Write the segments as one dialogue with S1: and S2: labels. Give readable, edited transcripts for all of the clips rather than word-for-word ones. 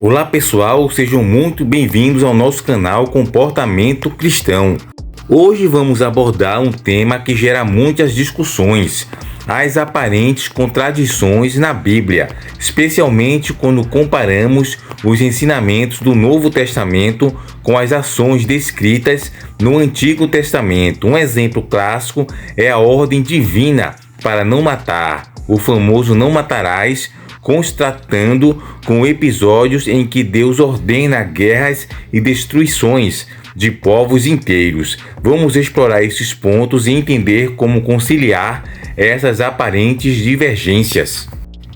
S1: Olá pessoal, sejam muito bem-vindos ao nosso canal Comportamento Cristão. Hoje vamos abordar um tema que gera muitas discussões: as aparentes contradições na Bíblia, especialmente quando comparamos os ensinamentos do Novo Testamento com as ações descritas no Antigo Testamento. Um exemplo clássico é a ordem divina para não matar, o famoso não matarás, contrastando com episódios em que Deus ordena guerras e destruições de povos inteiros. Vamos explorar esses pontos e entender como conciliar essas aparentes divergências.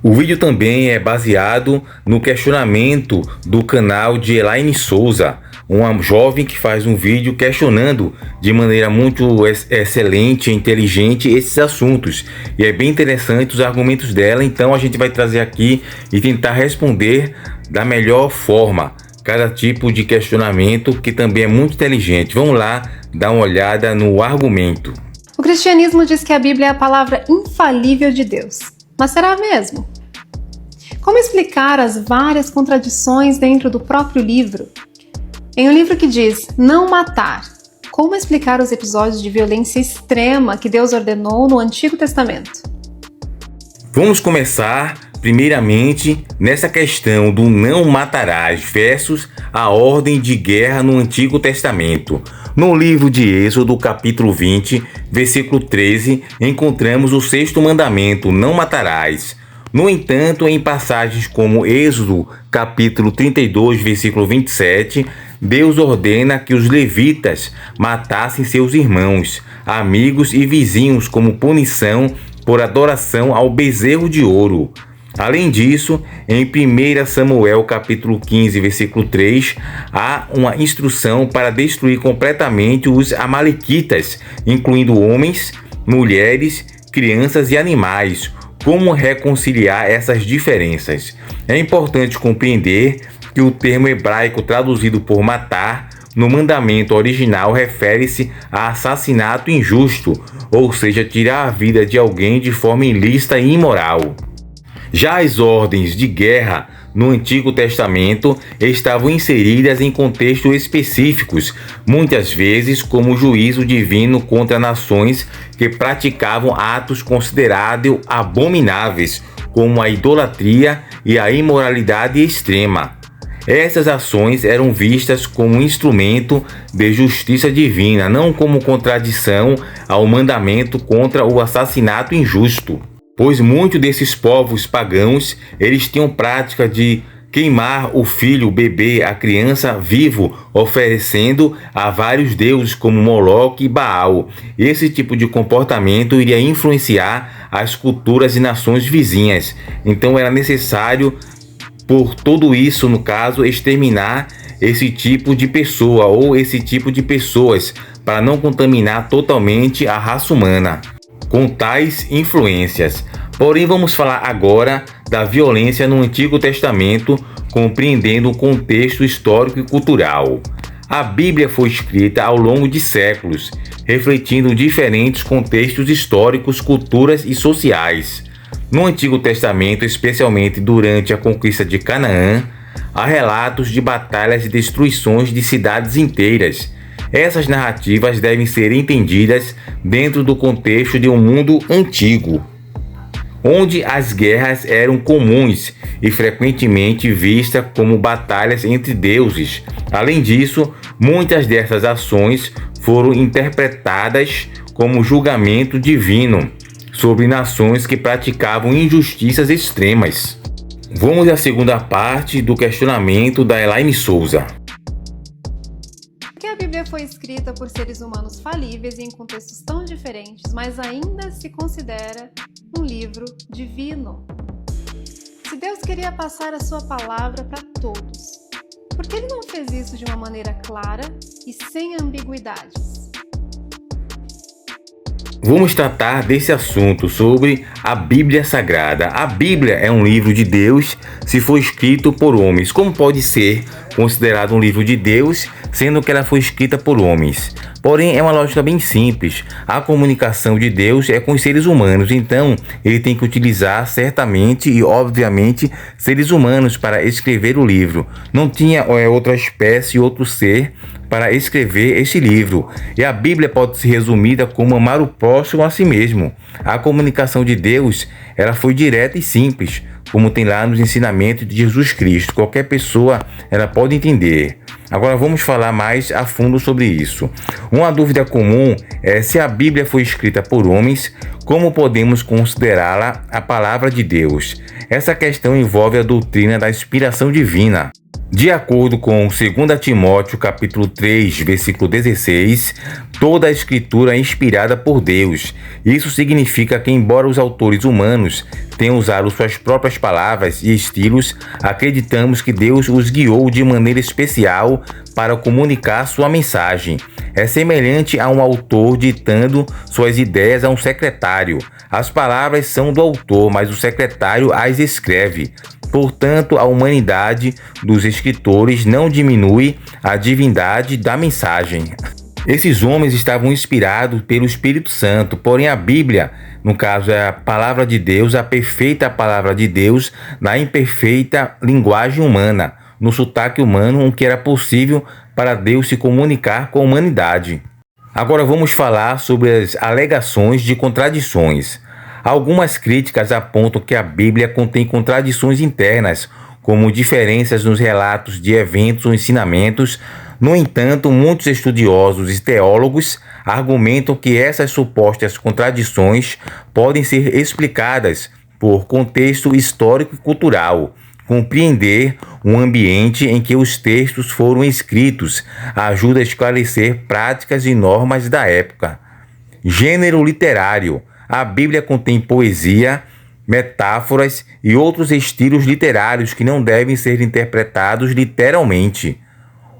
S1: O vídeo também é baseado no questionamento do canal de Elaine Souza, uma jovem que faz um vídeo questionando de maneira muito excelente e inteligente esses assuntos. E é bem interessante os argumentos dela, então a gente vai trazer aqui e tentar responder da melhor forma cada tipo de questionamento, que também é muito inteligente. Vamos lá dar uma olhada no argumento.
S2: O cristianismo diz que a Bíblia é a palavra infalível de Deus. Mas será mesmo? Como explicar as várias contradições dentro do próprio livro? Em um livro que diz não matar, como explicar os episódios de violência extrema que Deus ordenou no Antigo Testamento?
S1: Vamos começar primeiramente nessa questão do não matarás versus a ordem de guerra no Antigo Testamento. No livro de Êxodo, capítulo 20, versículo 13, encontramos o sexto mandamento, não matarás. No entanto, em passagens como Êxodo, capítulo 32, versículo 27, Deus ordena que os levitas matassem seus irmãos, amigos e vizinhos como punição por adoração ao bezerro de ouro. Além disso, em 1 Samuel capítulo 15, versículo 3, há uma instrução para destruir completamente os amalequitas, incluindo homens, mulheres, crianças e animais. Como reconciliar essas diferenças? É importante compreender que o termo hebraico traduzido por matar no mandamento original refere-se a assassinato injusto, ou seja, tirar a vida de alguém de forma ilícita e imoral. Já as ordens de guerra no Antigo Testamento estavam inseridas em contextos específicos, muitas vezes como juízo divino contra nações que praticavam atos considerados abomináveis, como a idolatria e a imoralidade extrema. Essas ações eram vistas como um instrumento de justiça divina, não como contradição ao mandamento contra o assassinato injusto. Pois muitos desses povos pagãos, eles tinham prática de queimar o filho, o bebê, a criança vivo, oferecendo a vários deuses como Moloque e Baal. Esse tipo de comportamento iria influenciar as culturas e nações vizinhas. Então era necessário, por tudo isso, no caso, exterminar esse tipo de pessoa ou esse tipo de pessoas para não contaminar totalmente a raça humana com tais influências. Porém, vamos falar agora da violência no Antigo Testamento, compreendendo o contexto histórico e cultural. A Bíblia foi escrita ao longo de séculos, refletindo diferentes contextos históricos, culturas e sociais. No Antigo Testamento, especialmente durante a conquista de Canaã, há relatos de batalhas e destruições de cidades inteiras. Essas narrativas devem ser entendidas dentro do contexto de um mundo antigo, onde as guerras eram comuns e frequentemente vistas como batalhas entre deuses. Além disso, muitas dessas ações foram interpretadas como julgamento divino sobre nações que praticavam injustiças extremas. Vamos à segunda parte do questionamento da Elaine Souza.
S2: A Bíblia foi escrita por seres humanos falíveis em contextos tão diferentes, mas ainda se considera um livro divino. Se Deus queria passar a sua palavra para todos, por que Ele não fez isso de uma maneira clara e sem ambiguidades?
S1: Vamos tratar desse assunto sobre a Bíblia Sagrada. A Bíblia é um livro de Deus se for escrito por homens. Como pode ser considerado um livro de Deus, sendo que ela foi escrita por homens? Porém, é uma lógica bem simples. A comunicação de Deus é com os seres humanos, então ele tem que utilizar certamente e obviamente seres humanos para escrever o livro. Não tinha outra espécie, outro ser para escrever este livro. E a Bíblia pode ser resumida como amar o próximo a si mesmo. A comunicação de Deus, ela foi direta e simples, como tem lá nos ensinamentos de Jesus Cristo. Qualquer pessoa ela pode entender. Agora vamos falar mais a fundo sobre isso. Uma dúvida comum é se a Bíblia foi escrita por homens, como podemos considerá-la a palavra de Deus? Essa questão envolve a doutrina da inspiração divina. De acordo com 2 Timóteo capítulo 3, versículo 16, toda a escritura é inspirada por Deus. Isso significa que, embora os autores humanos tenham usado suas próprias palavras e estilos, acreditamos que Deus os guiou de maneira especial para comunicar sua mensagem. É semelhante a um autor ditando suas ideias a um secretário. As palavras são do autor, mas o secretário as escreve. Portanto, a humanidade dos escritores não diminui a divindade da mensagem. Esses homens estavam inspirados pelo Espírito Santo, porém a Bíblia, no caso é a palavra de Deus, a perfeita palavra de Deus, na imperfeita linguagem humana, no sotaque humano, o que era possível para Deus se comunicar com a humanidade. Agora vamos falar sobre as alegações de contradições. Algumas críticas apontam que a Bíblia contém contradições internas, como diferenças nos relatos de eventos ou ensinamentos. No entanto, muitos estudiosos e teólogos argumentam que essas supostas contradições podem ser explicadas por contexto histórico e cultural. Compreender o ambiente em que os textos foram escritos ajuda a esclarecer práticas e normas da época. Gênero literário. A Bíblia contém poesia, metáforas e outros estilos literários que não devem ser interpretados literalmente.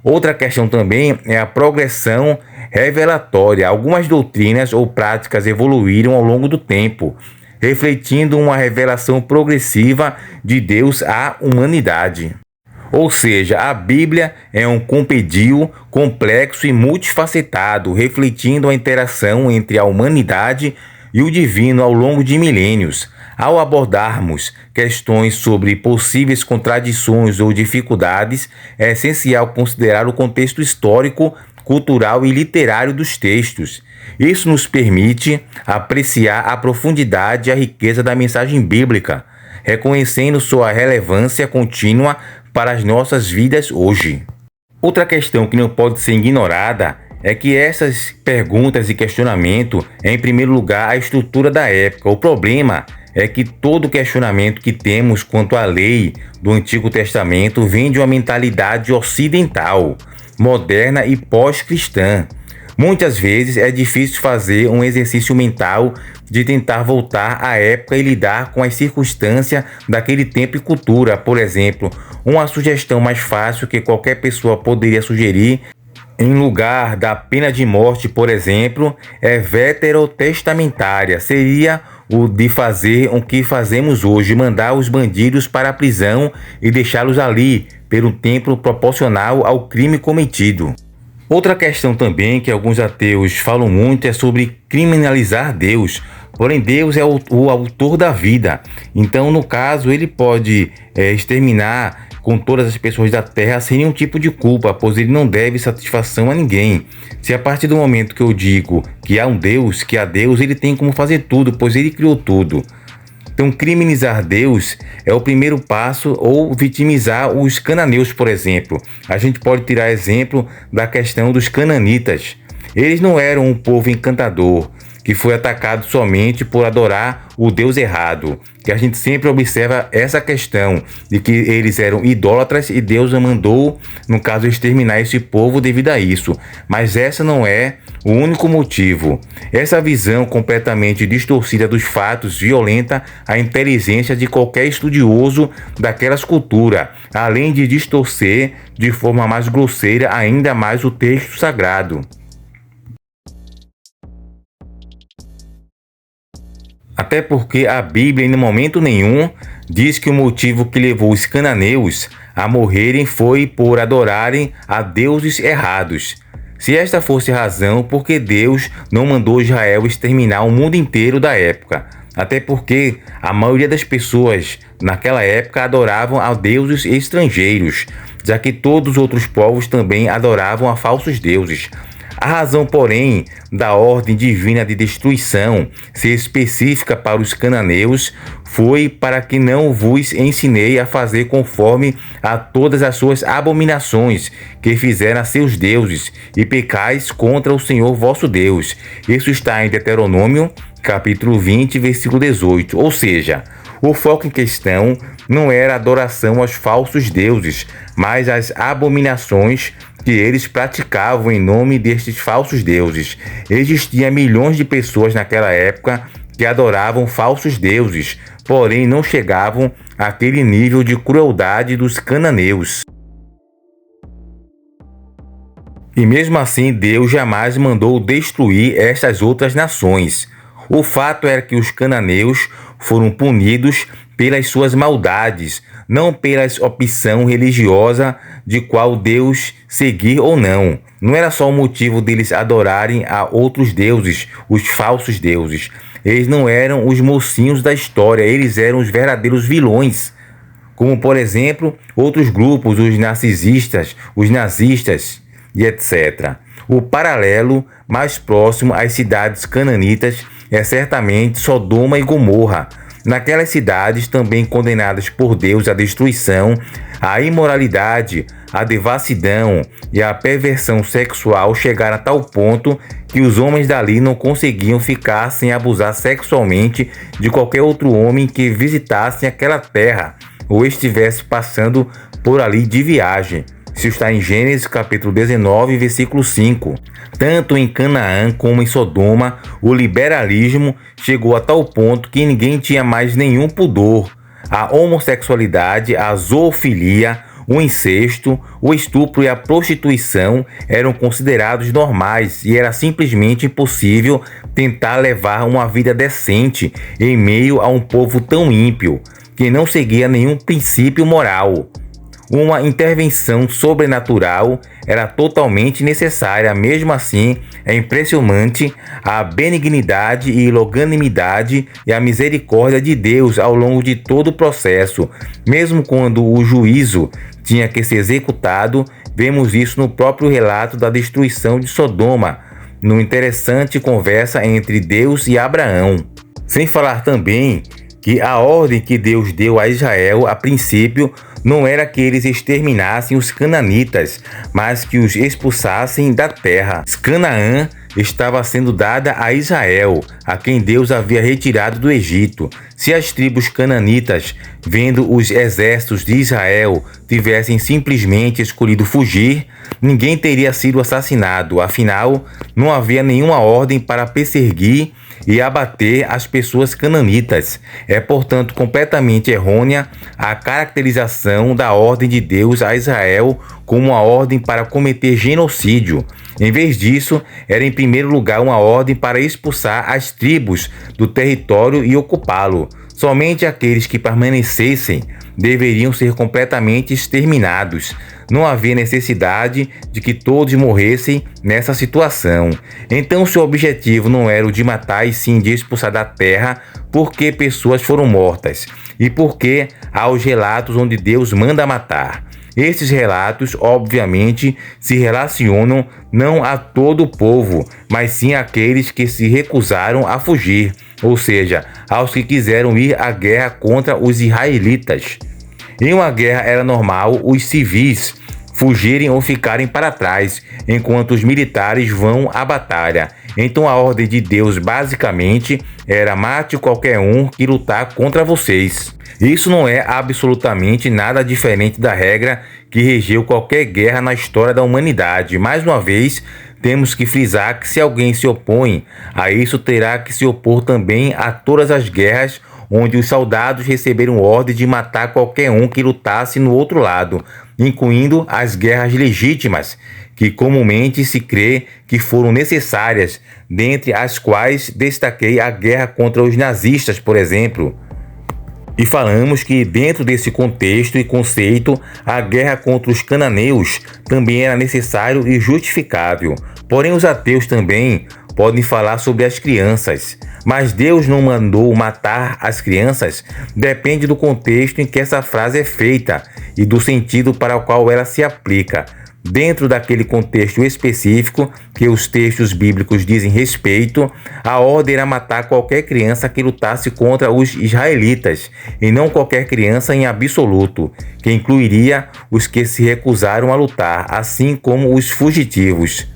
S1: Outra questão também é a progressão revelatória. Algumas doutrinas ou práticas evoluíram ao longo do tempo, refletindo uma revelação progressiva de Deus à humanidade. Ou seja, a Bíblia é um compendio complexo e multifacetado, refletindo a interação entre a humanidade e o divino ao longo de milênios. Ao abordarmos questões sobre possíveis contradições ou dificuldades, é essencial considerar o contexto histórico, cultural e literário dos textos. Isso nos permite apreciar a profundidade e a riqueza da mensagem bíblica, reconhecendo sua relevância contínua para as nossas vidas hoje. Outra questão que não pode ser ignorada é que essas perguntas e questionamento é, em primeiro lugar, a estrutura da época. O problema é que todo questionamento que temos quanto à lei do Antigo Testamento vem de uma mentalidade ocidental, moderna e pós-cristã. Muitas vezes é difícil fazer um exercício mental de tentar voltar à época e lidar com as circunstâncias daquele tempo e cultura. Por exemplo, uma sugestão mais fácil que qualquer pessoa poderia sugerir em lugar da pena de morte, por exemplo, é veterotestamentária. Seria o de fazer o que fazemos hoje, mandar os bandidos para a prisão e deixá-los ali pelo tempo proporcional ao crime cometido. Outra questão também que alguns ateus falam muito é sobre criminalizar Deus. Porém, Deus é o autor da vida. Então, no caso, ele pode exterminar com todas as pessoas da terra sem nenhum tipo de culpa, pois ele não deve satisfação a ninguém. Se a partir do momento que eu digo que há um Deus, que há Deus, ele tem como fazer tudo, pois ele criou tudo. Então, criminalizar Deus é o primeiro passo, ou vitimizar os cananeus, por exemplo. A gente pode tirar exemplo da questão dos cananitas. Eles não eram um povo encantador, que foi atacado somente por adorar o Deus errado. Que a gente sempre observa essa questão de que eles eram idólatras e Deus mandou, no caso, exterminar esse povo devido a isso. Mas essa não é o único motivo. Essa visão completamente distorcida dos fatos violenta a inteligência de qualquer estudioso daquelas culturas, além de distorcer de forma mais grosseira ainda mais o texto sagrado. Até porque a Bíblia, em momento nenhum, diz que o motivo que levou os cananeus a morrerem foi por adorarem a deuses errados. Se esta fosse a razão, por que Deus não mandou Israel exterminar o mundo inteiro da época? Até porque a maioria das pessoas naquela época adoravam a deuses estrangeiros, já que todos os outros povos também adoravam a falsos deuses. A razão, porém, da ordem divina de destruição ser específica para os cananeus foi para que não vos ensinei a fazer conforme a todas as suas abominações que fizeram a seus deuses, e pecais contra o Senhor vosso Deus. Isso está em Deuteronômio, capítulo 20, versículo 18. Ou seja, o foco em questão não era a adoração aos falsos deuses, mas as abominações que eles praticavam em nome destes falsos deuses. Existiam milhões de pessoas naquela época que adoravam falsos deuses, porém não chegavam àquele nível de crueldade dos cananeus. E mesmo assim, Deus jamais mandou destruir estas outras nações. O fato era que os cananeus foram punidos pelas suas maldades, não pela opção religiosa de qual Deus seguir ou não. Não era só o motivo deles adorarem a outros deuses, os falsos deuses. Eles não eram os mocinhos da história, eles eram os verdadeiros vilões. Como, por exemplo, outros grupos, os narcisistas, os nazistas e etc. O paralelo mais próximo às cidades cananitas é certamente Sodoma e Gomorra. Naquelas cidades, também condenadas por Deus à destruição, a imoralidade, a devassidão e a perversão sexual chegaram a tal ponto que os homens dali não conseguiam ficar sem abusar sexualmente de qualquer outro homem que visitasse aquela terra ou estivesse passando por ali de viagem. Isso está em Gênesis capítulo 19, versículo 5. Tanto em Canaã como em Sodoma, o liberalismo chegou a tal ponto que ninguém tinha mais nenhum pudor. A homossexualidade, a zoofilia, o incesto, o estupro e a prostituição eram considerados normais e era simplesmente impossível tentar levar uma vida decente em meio a um povo tão ímpio, que não seguia nenhum princípio moral. Uma intervenção sobrenatural era totalmente necessária. Mesmo assim, é impressionante a benignidade e longanimidade e a misericórdia de Deus ao longo de todo o processo. Mesmo quando o juízo tinha que ser executado, vemos isso no próprio relato da destruição de Sodoma, numa interessante conversa entre Deus e Abraão. Sem falar também que a ordem que Deus deu a Israel a princípio não era que eles exterminassem os cananitas, mas que os expulsassem da terra. Canaã estava sendo dada a Israel, a quem Deus havia retirado do Egito. Se as tribos cananitas, vendo os exércitos de Israel, tivessem simplesmente escolhido fugir, ninguém teria sido assassinado. Afinal, não havia nenhuma ordem para perseguir e abater as pessoas cananitas. É, portanto, completamente errônea a caracterização da ordem de Deus a Israel como uma ordem para cometer genocídio. Em vez disso, era em primeiro lugar uma ordem para expulsar as tribos do território e ocupá-lo. Somente aqueles que permanecessem deveriam ser completamente exterminados. Não havia necessidade de que todos morressem nessa situação. Então, seu objetivo não era o de matar e sim de expulsar da terra, porque pessoas foram mortas e porque há os relatos onde Deus manda matar. Esses relatos, obviamente, se relacionam não a todo o povo, mas sim àqueles que se recusaram a fugir, ou seja, aos que quiseram ir à guerra contra os israelitas. Em uma guerra era normal os civis fugirem ou ficarem para trás, enquanto os militares vão à batalha. Então a ordem de Deus basicamente era: mate qualquer um que lutar contra vocês. Isso não é absolutamente nada diferente da regra que regeu qualquer guerra na história da humanidade. Mais uma vez, temos que frisar que se alguém se opõe a isso, terá que se opor também a todas as guerras onde os soldados receberam ordem de matar qualquer um que lutasse no outro lado, incluindo as guerras legítimas, que comumente se crê que foram necessárias, dentre as quais destaquei a guerra contra os nazistas, por exemplo. E falamos que dentro desse contexto e conceito, a guerra contra os cananeus também era necessário e justificável. Porém, os ateus também podem falar sobre as crianças. Mas Deus não mandou matar as crianças? Depende do contexto em que essa frase é feita e do sentido para o qual ela se aplica. Dentro daquele contexto específico que os textos bíblicos dizem respeito, a ordem era matar qualquer criança que lutasse contra os israelitas, e não qualquer criança em absoluto, que incluiria os que se recusaram a lutar, assim como os fugitivos.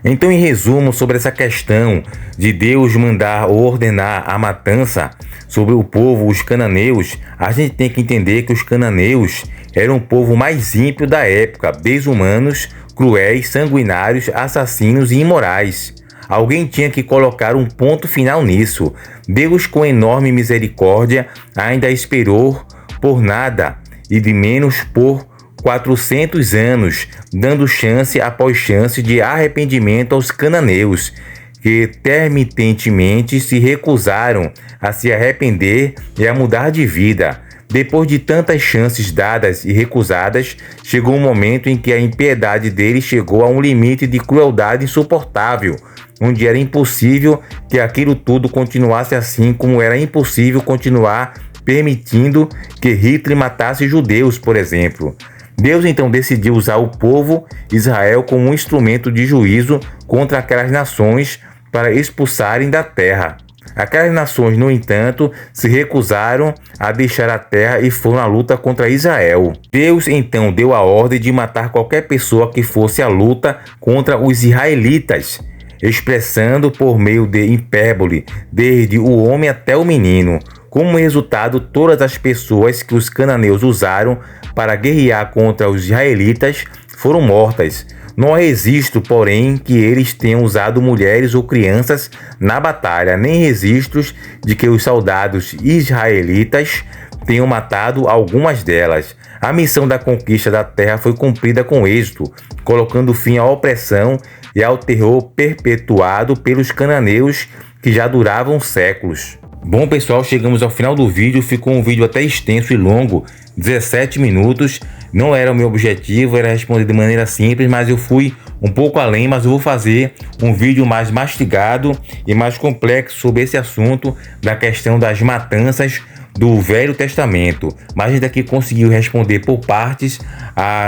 S1: Então, em resumo, sobre essa questão de Deus mandar ou ordenar a matança sobre o povo, os cananeus, a gente tem que entender que os cananeus eram o povo mais ímpio da época, desumanos, cruéis, sanguinários, assassinos e imorais. Alguém tinha que colocar um ponto final nisso. Deus, com enorme misericórdia, ainda esperou por nada e de menos por 400 anos, dando chance após chance de arrependimento aos cananeus, que termitentemente se recusaram a se arrepender e a mudar de vida. Depois de tantas chances dadas e recusadas, chegou um momento em que a impiedade deles chegou a um limite de crueldade insuportável, onde era impossível que aquilo tudo continuasse assim, como era impossível continuar permitindo que Hitler matasse judeus, por exemplo. Deus então decidiu usar o povo Israel como um instrumento de juízo contra aquelas nações para expulsarem da terra. Aquelas nações, no entanto, se recusaram a deixar a terra e foram à luta contra Israel. Deus então deu a ordem de matar qualquer pessoa que fosse à luta contra os israelitas, expressando por meio de hipérbole, desde o homem até o menino. Como resultado, todas as pessoas que os cananeus usaram para guerrear contra os israelitas foram mortas. Não registro, porém, que eles tenham usado mulheres ou crianças na batalha, nem registros de que os soldados israelitas tenham matado algumas delas. A missão da conquista da terra foi cumprida com êxito, colocando fim à opressão e ao terror perpetuado pelos cananeus que já duravam séculos. Bom, pessoal, chegamos ao final do vídeo. Ficou um vídeo até extenso e longo, 17 minutos. Não era o meu objetivo, era responder de maneira simples, mas eu fui um pouco além. Mas eu vou fazer um vídeo mais mastigado e mais complexo sobre esse assunto da questão das matanças do Velho Testamento. Mas a gente aqui conseguiu responder por partes.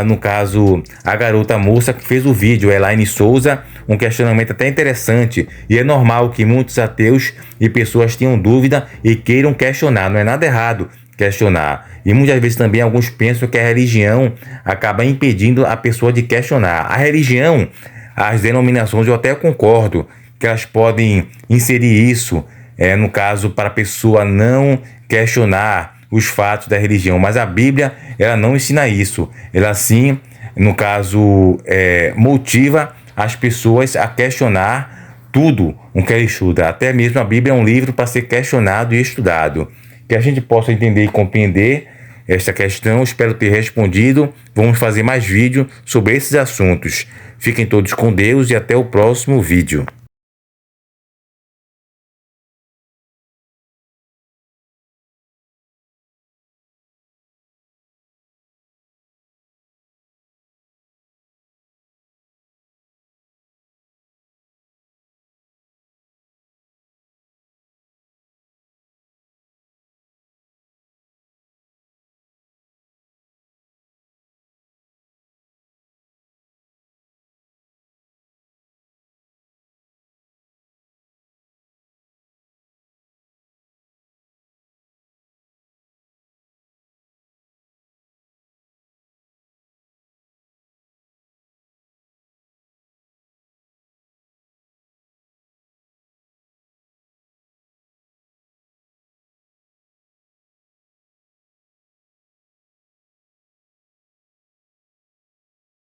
S1: No caso, a garota moça que fez o vídeo, Elaine Souza, um questionamento até interessante, e é normal que muitos ateus e pessoas tenham dúvida e queiram questionar. Não é nada errado questionar, e muitas vezes também alguns pensam que a religião acaba impedindo a pessoa de questionar. A religião, as denominações, eu até concordo que elas podem inserir isso, no caso, para a pessoa não questionar os fatos da religião, mas a Bíblia, ela não ensina isso. Ela sim, no caso, motiva as pessoas a questionar tudo o que ela estuda. Até mesmo a Bíblia é um livro para ser questionado e estudado. Que a gente possa entender e compreender esta questão. Espero ter respondido. Vamos fazer mais vídeos sobre esses assuntos. Fiquem todos com Deus e até o próximo vídeo.